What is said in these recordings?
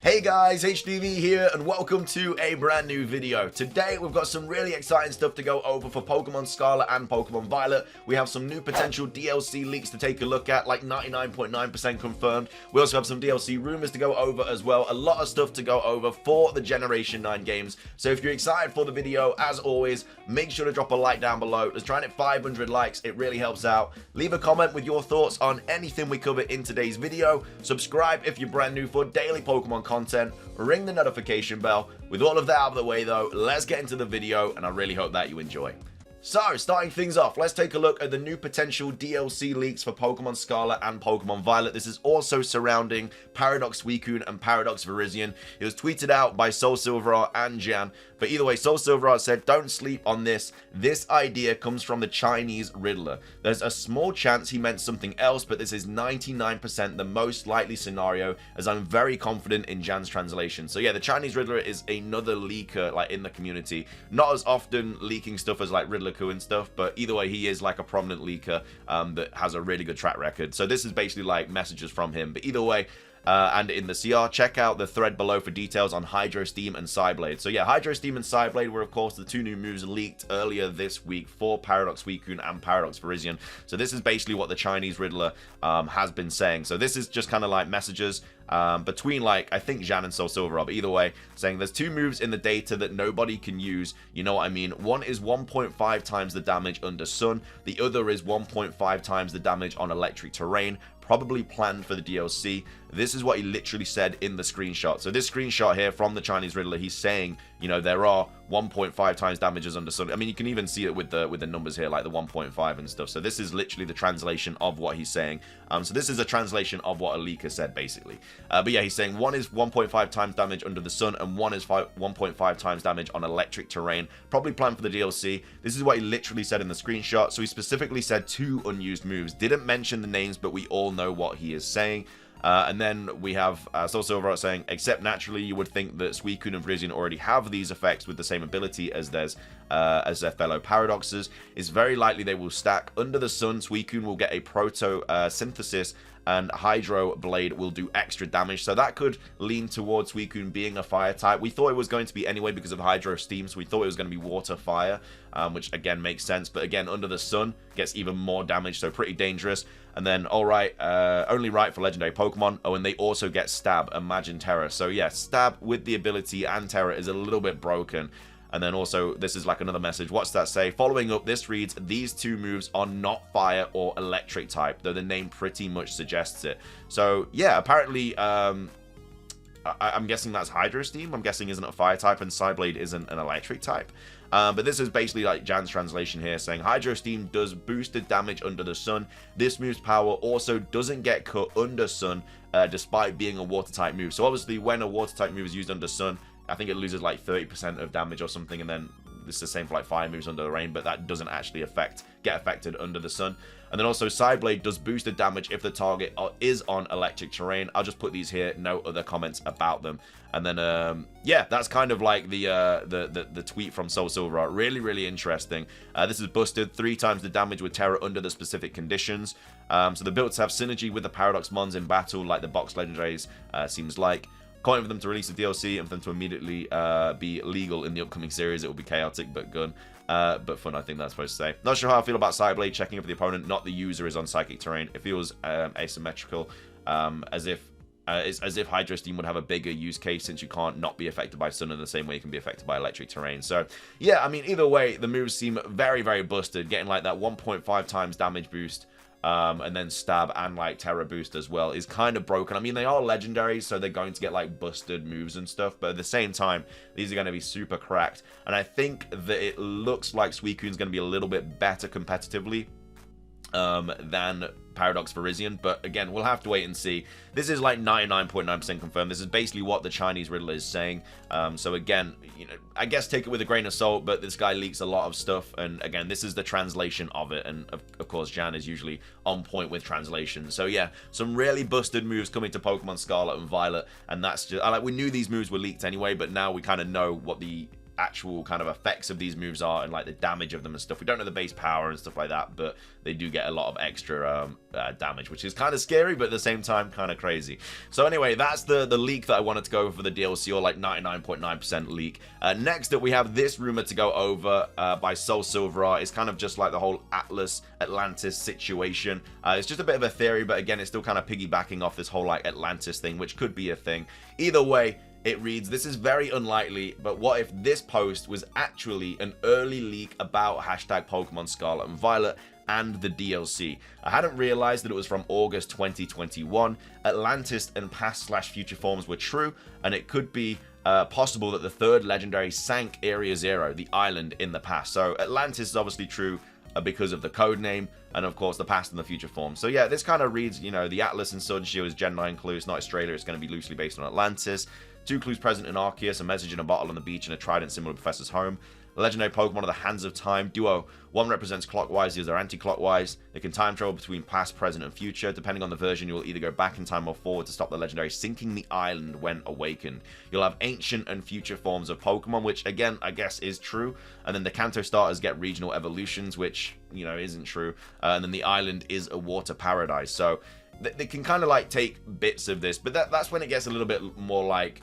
Hey guys, HDvee here and welcome to a brand new video. Today we've got some really exciting stuff to go over for Pokemon Scarlet and Pokemon Violet. We have some new potential DLC leaks to take a look at, like 99.9% confirmed. We also have some DLC rumors to go over as well. A lot of stuff to go over for the Generation 9 games. So if you're excited for the video, as always, make sure to drop a like down below. Let's try and hit 500 likes, it really helps out. Leave a comment with your thoughts on anything we cover in today's video. Subscribe if you're brand new for daily Pokemon content, ring the notification bell. With all of that out of the way though, let's get into the video and I really hope that you enjoy. So, starting things off, let's take a look at the new potential DLC leaks for Pokemon Scarlet and Pokemon Violet. This is also surrounding Paradox Suicune and Paradox Virizion. It was tweeted out by Soul Silverheart and Jan, but either way, Soul Silverheart said, "Don't sleep on this. This idea comes from the Chinese Riddler. There's a small chance he meant something else, but this is 99% the most likely scenario, as I'm very confident in Jan's translation." So yeah, the Chinese Riddler is another leaker like in the community. Not as often leaking stuff as like Riddler and stuff, but either way, he is like a prominent leaker that has a really good track record. So this is basically like messages from him, but either way, and in the CR, check out the thread below for details on Hydro Steam and Psyblade. So yeah, Hydro Steam and Psyblade were of course the two new moves leaked earlier this week for Paradox Suicune and Paradox Virizion. So this is basically what the Chinese Riddler has been saying. So this is just kind of like messages between, like, I think Jan and Soul Silverheart, but either way, saying there's two moves in the data that nobody can use. You know what I mean? One is 1.5 times the damage under Sun. The other is 1.5 times the damage on electric terrain. Probably planned for the DLC. This is what he literally said in the screenshot. So this screenshot here from the Chinese Riddler, he's saying, you know, there are 1.5 times damages under Sun. I mean, you can even see it with the numbers here, like the 1.5 and stuff. So this is literally the translation of what he's saying. So this is a translation of what a leaker said, basically. But yeah, he's saying one is 1.5 times damage under the Sun, and one is 1.5 times damage on electric terrain. Probably planned for the DLC. This is what he literally said in the screenshot. So he specifically said two unused moves. Didn't mention the names, but we all know what he is saying. And then we have Soul Silverheart saying, except naturally you would think that Suicune and Virizion already have these effects with the same ability as their fellow Paradoxes. It's very likely they will stack. Under the Sun, Suicune will get a Proto Synthesis, and Hydro Blade will do extra damage. So that could lean towards Suicune being a fire type. We thought it was going to be anyway because of Hydro Steam, so we thought it was going to be water fire, which again makes sense. But again, Under the Sun gets even more damage, so pretty dangerous. And then, alright, only right for legendary Pokemon. Oh, and they also get Stab, Imagine Terror. So yeah, Stab with the ability and Terror is a little bit broken. And then also, this is like another message. What's that say? Following up, this reads, these two moves are not fire or electric type, though the name pretty much suggests it. So yeah, apparently, I'm guessing that's Hydro Steam. I'm guessing isn't a fire type, and Psyblade isn't an electric type. But this is basically like Jan's translation here, saying Hydro Steam does boosted damage under the Sun. This move's power also doesn't get cut under Sun, despite being a water type move. So obviously, when a water type move is used under Sun, I think it loses like 30% of damage or something, and then this is the same for like fire moves under the rain, but that doesn't actually get affected under the Sun. And then also Psyblade does boosted damage if the target is on electric terrain. I'll just put these here, no other comments about them. And then yeah, that's kind of like the tweet from Soul Silverheart. Really, really interesting. This is busted 3 times the damage with Terror under the specific conditions. So the builds have synergy with the Paradox Mons in battle, like the box legendaries seems like. Can't wait for them to release a DLC and for them to immediately be legal in the upcoming series. It will be chaotic but good. But fun, I think that's supposed to say. Not sure how I feel about Psyblade checking if the opponent, not the user, is on psychic terrain. It feels asymmetrical, as if Hydro Steam would have a bigger use case, since you can't not be affected by Sun in the same way you can be affected by electric terrain. So yeah, I mean, either way, the moves seem very, very busted, getting like that 1.5 times damage boost. And then Stab and like Terror boost as well is kind of broken. I mean, they are legendaries, so they're going to get like busted moves and stuff, but at the same time, these are going to be super cracked. And I think that it looks like Suicune's going to be a little bit better competitively than Paradox Virizion, but again, we'll have to wait and see. This is like 99.9% confirmed. This is basically what the Chinese Riddler is saying. So again, you know, I guess take it with a grain of salt, but this guy leaks a lot of stuff, and again, this is the translation of it, and of course, Jan is usually on point with translation. So yeah, some really busted moves coming to Pokemon Scarlet and Violet, and that's just, like, we knew these moves were leaked anyway, but now we kind of know what the actual kind of effects of these moves are and like the damage of them and stuff. We don't know the base power and stuff like that, but they do get a lot of extra damage, which is kind of scary, but at the same time kind of crazy. So anyway, that's the leak that I wanted to go over for the DLC, or like 99.9% leak. Next up, we have this rumor to go over by Soul Silverar. It's kind of just like the whole Atlas Atlantis situation. It's just a bit of a theory, but again, it's still kind of piggybacking off this whole like Atlantis thing, which could be a thing. Either way, it reads, this is very unlikely, but what if this post was actually an early leak about hashtag Pokemon Scarlet and Violet and the DLC? I hadn't realized that it was from August 2021. Atlantis and past/future forms were true, and it could be possible that the third legendary sank Area Zero, the island, in the past. So Atlantis is obviously true because of the code name, and of course the past and the future form. So yeah, this kind of reads, you know, the Atlas and Sword and Shield is Gen 9 clue. It's not Australia, it's going to be loosely based on Atlantis. 2 clues present in Arceus, a message in a bottle on the beach, and a trident symbol of Professor's home. The legendary Pokemon are the Hands of Time duo. One represents clockwise, the other anti-clockwise. They can time travel between past, present, and future. Depending on the version, you will either go back in time or forward to stop the legendary sinking the island when awakened. You'll have ancient and future forms of Pokemon, which again, I guess is true. And then the Kanto starters get regional evolutions, which, you know, isn't true. And then the island is a water paradise. So they can kind of like take bits of this, but that's when it gets a little bit more like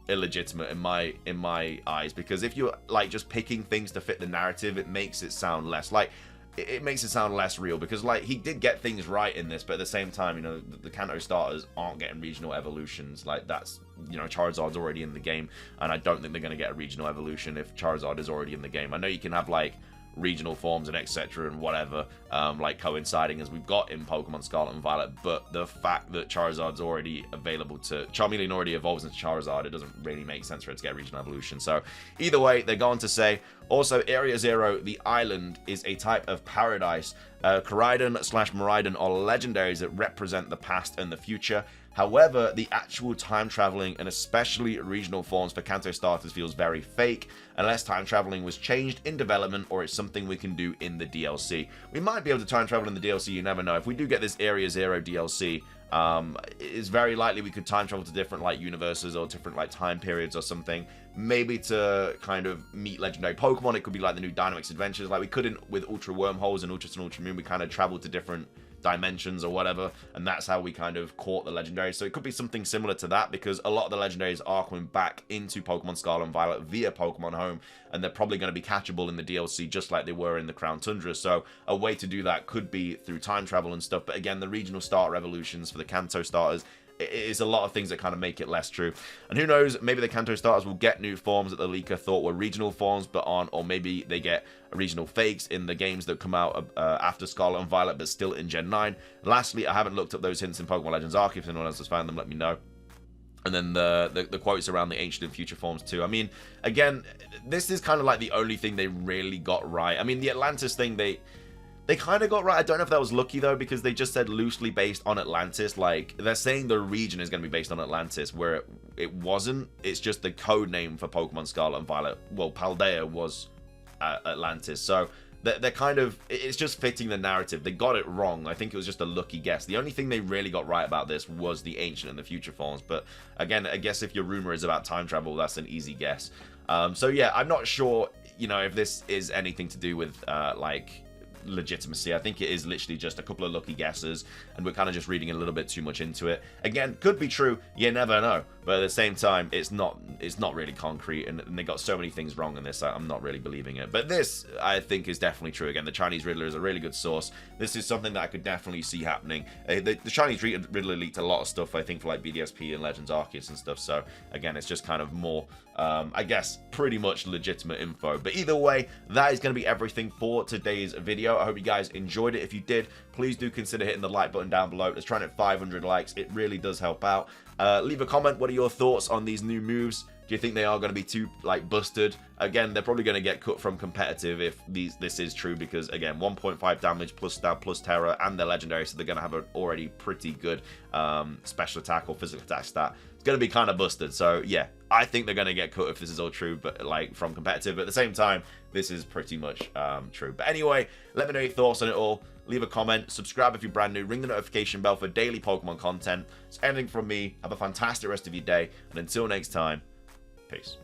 illegitimate in my eyes, because if you're like just picking things to fit the narrative, it makes it sound less like it makes it sound less real, because like he did get things right in this, but at the same time, you know, the Kanto starters aren't getting regional evolutions. Like that's, you know, Charizard's already in the game, and I don't think they're going to get a regional evolution if Charizard is already in the game. I know you can have like regional forms and etc and whatever, like coinciding as we've got in Pokemon Scarlet and Violet, but the fact that Charizard's already available to Charmeleon already evolves into Charizard, it doesn't really make sense for it to get a regional evolution. So either way, they're going to say also Area Zero, the island, is a type of paradise. Koraidon/Miraidon are legendaries that represent the past and the future. However, the actual time traveling and especially regional forms for Kanto starters feels very fake, unless time traveling was changed in development or it's something we can do in the DLC. We might be able to time travel in the DLC, you never know. If we do get this Area Zero DLC, it's very likely we could time travel to different like universes or different like time periods or something. Maybe to kind of meet legendary Pokemon. It could be like the new Dynamax Adventures. Like we couldn't with Ultra Wormholes and Ultra Sun, Ultra Moon. We kind of traveled to different dimensions or whatever, and that's how we kind of caught the legendaries. So it could be something similar to that, because a lot of the legendaries are coming back into Pokemon Scarlet and Violet via Pokemon Home, and they're probably going to be catchable in the DLC just like they were in the Crown Tundra. So a way to do that could be through time travel and stuff, but again, the regional starter evolutions for the Kanto starters, it's a lot of things that kind of make it less true. And who knows, maybe the Kanto starters will get new forms that the leaker thought were regional forms but aren't, or maybe they get regional fakes in the games that come out after Scarlet and Violet but still in Gen 9. Lastly, I haven't looked up those hints in Pokemon Legends Arceus. If anyone else has found them, let me know. And then the quotes around the ancient and future forms too. I mean, again, this is kind of like the only thing they really got right. I mean, the Atlantis thing, they kind of got right. I don't know if that was lucky though, because they just said loosely based on Atlantis. Like they're saying the region is going to be based on Atlantis, where it wasn't. It's just the code name for Pokemon Scarlet and Violet. Well, Paldea was Atlantis, so they're kind of, it's just fitting the narrative. They got it wrong. I think it was just a lucky guess. The only thing they really got right about this was the ancient and the future forms. But again, I guess if your rumor is about time travel, that's an easy guess. So yeah, I'm not sure, you know, if this is anything to do with like legitimacy. I think it is literally just a couple of lucky guesses, and we're kind of just reading a little bit too much into it. Again, could be true, you never know, but at the same time, it's not really concrete, and they got so many things wrong in this, I'm not really believing it. But this, I think, is definitely true. Again, the Chinese Riddler is a really good source. This is something that I could definitely see happening. The Chinese Riddler leaked a lot of stuff, I think, for like BDSP and Legends Arceus and stuff, so again, it's just kind of more, I guess, pretty much legitimate info. But either way, that is going to be everything for today's video. I hope you guys enjoyed it. If you did, please do consider hitting the like button down below. Let's try and hit 500 likes. It really does help out. Leave a comment. What are your thoughts on these new moves? Do you think they are going to be too like busted? Again, they're probably going to get cut from competitive if this is true, because again, 1.5 damage plus stab plus terror, and they're legendary, so they're going to have an already pretty good special attack or physical attack stat. It's going to be kind of busted. So yeah, I think they're going to get cut if this is all true, but like from competitive. But at the same time, this is pretty much true. But anyway, let me know your thoughts on it all. Leave a comment, subscribe if you're brand new, ring the notification bell for daily Pokemon content. It's anything from me. Have a fantastic rest of your day, and until next time, peace.